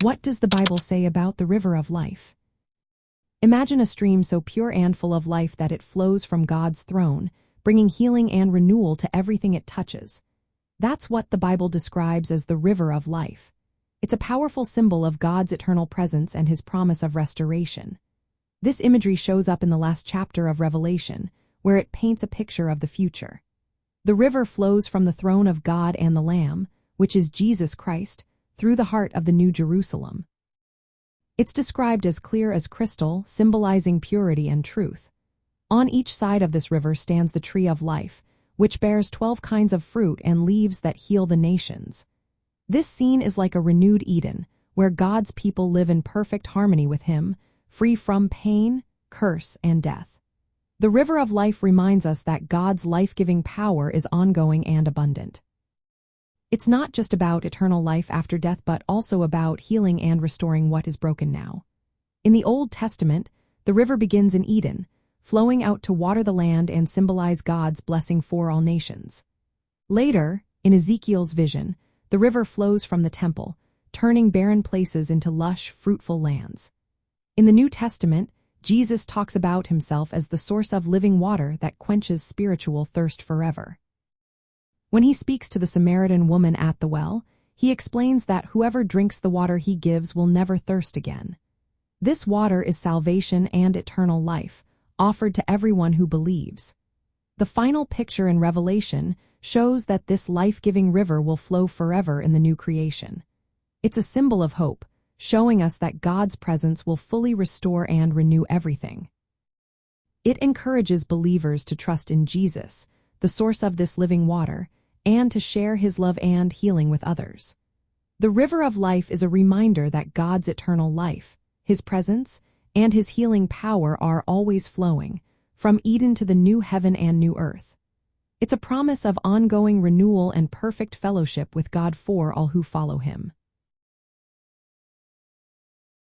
What does the Bible say about the river of life? Imagine a stream so pure and full of life that it flows from God's throne, bringing healing and renewal to everything it touches. That's what the Bible describes as the river of life. It's a powerful symbol of God's eternal presence and his promise of restoration. This imagery shows up in the last chapter of Revelation, where it paints a picture of the future. The river flows from the throne of God and the Lamb, which is Jesus Christ, through the heart of the New Jerusalem. It's described as clear as crystal, symbolizing purity and truth. On each side of this river stands the tree of life, which bears 12 kinds of fruit and leaves that heal the nations. This scene is like a renewed Eden, where God's people live in perfect harmony with him, free from pain, curse, and death. The river of life reminds us that God's life-giving power is ongoing and abundant. It's not just about eternal life after death, but also about healing and restoring what is broken now. In the Old Testament, the river begins in Eden, flowing out to water the land and symbolize God's blessing for all nations. Later, in Ezekiel's vision, the river flows from the temple, turning barren places into lush, fruitful lands. In the New Testament, Jesus talks about himself as the source of living water that quenches spiritual thirst forever. When he speaks to the Samaritan woman at the well, he explains that whoever drinks the water he gives will never thirst again. This water is salvation and eternal life, offered to everyone who believes. The final picture in Revelation shows that this life-giving river will flow forever in the new creation. It's a symbol of hope, showing us that God's presence will fully restore and renew everything. It encourages believers to trust in Jesus, the source of this living water, and to share his love and healing with others. The river of life is a reminder that God's eternal life, his presence, and his healing power are always flowing, from Eden to the new heaven and new earth. It's a promise of ongoing renewal and perfect fellowship with God for all who follow him.